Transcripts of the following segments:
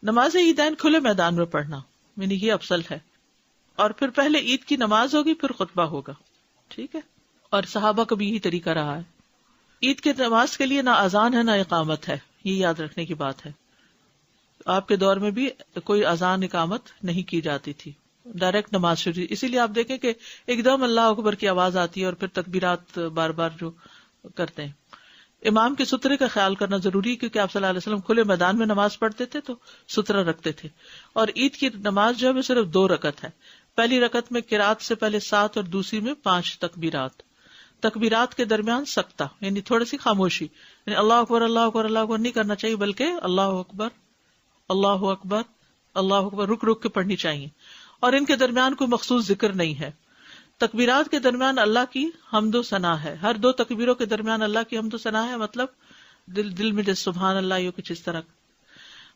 نماز عیدین کھلے میدان میں پڑھنا یعنی یہ افضل ہے، اور پھر پہلے عید کی نماز ہوگی پھر خطبہ ہوگا، ٹھیک ہے، اور صحابہ کا بھی یہی طریقہ رہا ہے۔ عید کی نماز کے لیے نہ اذان ہے نہ اقامت ہے، یہ یاد رکھنے کی بات ہے۔ آپ کے دور میں بھی کوئی اذان اقامت نہیں کی جاتی تھی، ڈائریکٹ نماز شروع، اسی لیے آپ دیکھیں کہ ایک دم اللہ اکبر کی آواز آتی ہے اور پھر تکبیرات بار بار جو کرتے ہیں۔ امام کے سترے کا خیال کرنا ضروری ہے، کیونکہ آپ صلی اللہ علیہ وسلم کھلے میدان میں نماز پڑھتے تھے تو سترہ رکھتے تھے، اور عید کی نماز جو ہے صرف 2 رکعت ہے، پہلی رکعت میں قرات سے پہلے 7 اور دوسری میں 5 تکبیرات، تکبیرات کے درمیان سکتہ یعنی تھوڑی سی خاموشی، یعنی اللہ اکبر اللہ اکبر اللہ اکبر نہیں کرنا چاہیے، بلکہ اللہ اکبر اللہ اکبر اللہ اکبر رک رک کے پڑھنی چاہیے، اور ان کے درمیان کوئی مخصوص ذکر نہیں ہے۔ تکبیرات کے درمیان اللہ کی حمد و ثنا ہے، ہر 2 تکبیروں کے درمیان اللہ کی حمد و ثنا ہے، مطلب دل میں جیسے سبحان اللہ یا کچھ اس طرح۔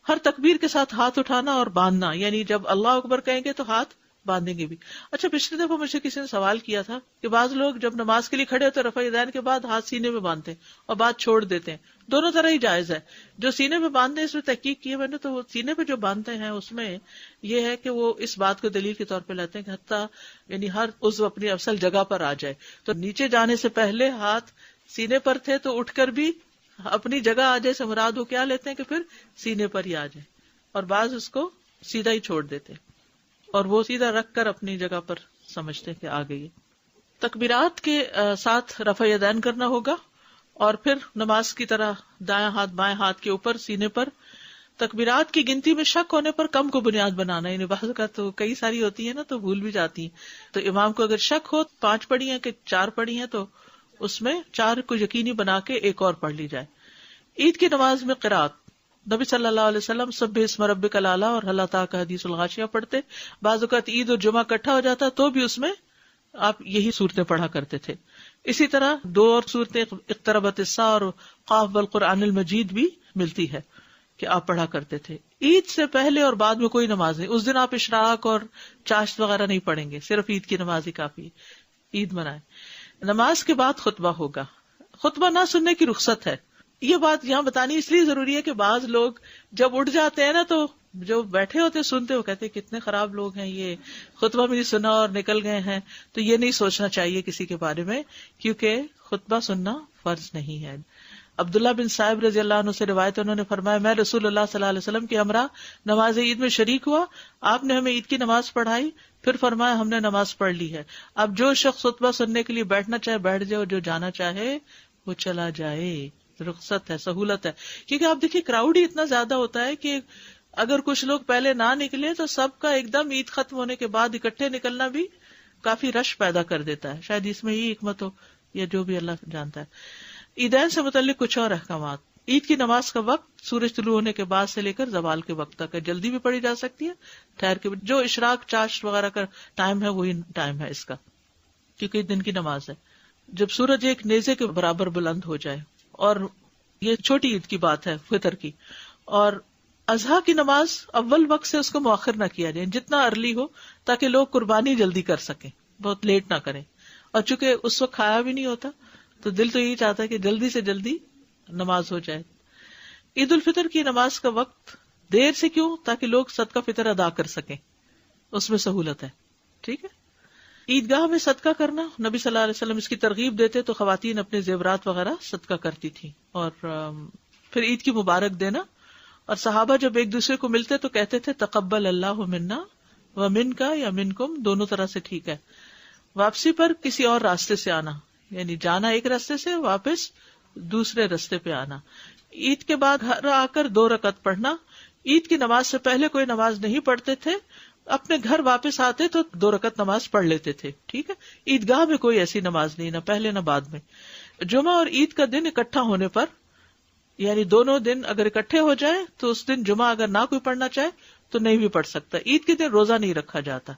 ہر تکبیر کے ساتھ ہاتھ اٹھانا اور باندھنا، یعنی جب اللہ اکبر کہیں گے تو ہاتھ باندھیں گے بھی۔ اچھا، پچھلی دفعہ مجھے کسی نے سوال کیا تھا کہ بعض لوگ جب نماز کے لیے کھڑے ہوتے رفع یدین کے بعد ہاتھ سینے میں باندھتے ہیں اور بعد چھوڑ دیتے ہیں، دونوں طرح ہی جائز ہے۔ جو سینے میں باندھتے ہیں اس میں تحقیق کی ہے میں نے، تو وہ سینے پہ جو باندھتے ہیں اس میں یہ ہے کہ وہ اس بات کو دلیل کے طور پہ لیتے ہیں کہ حتیٰ یعنی ہر عضو اپنی اصل جگہ پر آ جائے، تو نیچے جانے سے پہلے ہاتھ سینے پر تھے تو اٹھ کر بھی اپنی جگہ آ جائے سے مراد وہ کیا لیتے ہیں کہ پھر سینے پر ہی آ جائے، اور بعض اس کو سیدھا ہی چھوڑ دیتے ہیں اور وہ سیدھا رکھ کر اپنی جگہ پر سمجھتے کہ آ گئی۔ تکبیرات کے ساتھ رفع یدین کرنا ہوگا، اور پھر نماز کی طرح دائیں ہاتھ بائیں ہاتھ کے اوپر سینے پر۔ تکبیرات کی گنتی میں شک ہونے پر کم کو بنیاد بنانا، یعنی بعض کا تو کئی ساری ہوتی ہیں نا تو بھول بھی جاتی ہیں، تو امام کو اگر شک ہو 5 پڑھی ہیں کہ 4 پڑھی ہیں تو اس میں 4 کو یقینی بنا کے ایک اور پڑھ لی جائے۔ عید کی نماز میں قرات، نبی صلی اللہ علیہ وسلم سبح اسم ربک الاعلی اور ہل اتاک حدیث الغاشیہ پڑھتے، بعض اوقات عید اور جمعہ اکٹھا ہو جاتا تو بھی اس میں آپ یہی صورتیں پڑھا کرتے تھے۔ اسی طرح 2 اور صورتیں اقتربت الساعہ اور قاف والقرآن المجید بھی ملتی ہے کہ آپ پڑھا کرتے تھے۔ عید سے پہلے اور بعد میں کوئی نماز نہیں، اس دن آپ اشراق اور چاشت وغیرہ نہیں پڑھیں گے، صرف عید کی نماز ہی کافی ہے، عید منائیں۔ نماز کے بعد خطبہ ہوگا، خطبہ نہ سننے کی رخصت ہے۔ یہ بات یہاں بتانی اس لیے ضروری ہے کہ بعض لوگ جب اٹھ جاتے ہیں نا تو جو بیٹھے ہوتے سنتے وہ کہتے ہیں کتنے خراب لوگ ہیں، یہ خطبہ بھی نہیں سنا اور نکل گئے ہیں، تو یہ نہیں سوچنا چاہیے کسی کے بارے میں، کیونکہ خطبہ سننا فرض نہیں ہے۔ عبداللہ بن صائب رضی اللہ عنہ سے روایت، انہوں نے فرمایا میں رسول اللہ صلی اللہ علیہ وسلم کے ہمراہ نماز عید میں شریک ہوا، آپ نے ہمیں عید کی نماز پڑھائی، پھر فرمایا ہم نے نماز پڑھ لی ہے، اب جو شخص خطبہ سننے کے لیے بیٹھنا چاہے بیٹھ جائے، جو جانا چاہے وہ چلا جائے، رخصت ہے، سہولت ہے۔ کیونکہ آپ دیکھیے کراؤڈ ہی اتنا زیادہ ہوتا ہے کہ اگر کچھ لوگ پہلے نہ نکلے تو سب کا ایک دم عید ختم ہونے کے بعد اکٹھے نکلنا بھی کافی رش پیدا کر دیتا ہے، شاید اس میں یہ حکمت ہو یا جو بھی اللہ جانتا ہے۔ عیدین سے متعلق کچھ اور احکامات۔ عید کی نماز کا وقت سورج طلوع ہونے کے بعد سے لے کر زوال کے وقت تک ہے، جلدی بھی پڑھی جا سکتی ہے، ٹھہر کے بھی، جو اشراق چاشت وغیرہ کا ٹائم ہے وہی ٹائم ہے اس کا، کیونکہ دن کی نماز ہے۔ جب سورج ایک نیزے کے برابر بلند ہو جائے، اور یہ چھوٹی عید کی بات ہے فطر کی، اور اضحیٰ کی نماز اول وقت سے اس کو مؤخر نہ کیا جائے، جتنا ارلی ہو تاکہ لوگ قربانی جلدی کر سکیں، بہت لیٹ نہ کریں، اور چونکہ اس وقت کھایا بھی نہیں ہوتا تو دل تو یہی چاہتا ہے کہ جلدی سے جلدی نماز ہو جائے۔ عید الفطر کی نماز کا وقت دیر سے کیوں؟ تاکہ لوگ صدقہ فطر ادا کر سکیں، اس میں سہولت ہے، ٹھیک ہے۔ عیدگاہ میں صدقہ کرنا، نبی صلی اللہ علیہ وسلم اس کی ترغیب دیتے تو خواتین اپنے زیورات وغیرہ صدقہ کرتی تھی، اور پھر عید کی مبارک دینا، اور صحابہ جب ایک دوسرے کو ملتے تو کہتے تھے تقبل اللہ منا و منکا یا منکم، دونوں طرح سے ٹھیک ہے۔ واپسی پر کسی اور راستے سے آنا، یعنی جانا ایک راستے سے، واپس دوسرے راستے پہ آنا۔ عید کے بعد گھر آ کر 2 رکعت پڑھنا، عید کی نماز سے پہلے کوئی نماز نہیں پڑھتے تھے، اپنے گھر واپس آتے تو 2 رکعت نماز پڑھ لیتے تھے، ٹھیک ہے۔ عیدگاہ میں کوئی ایسی نماز نہیں، نہ پہلے نہ بعد میں۔ جمعہ اور عید کا دن اکٹھا ہونے پر، یعنی دونوں دن اگر اکٹھے ہو جائے تو اس دن جمعہ اگر نہ کوئی پڑھنا چاہے تو نہیں بھی پڑھ سکتا۔ عید کے دن روزہ نہیں رکھا جاتا،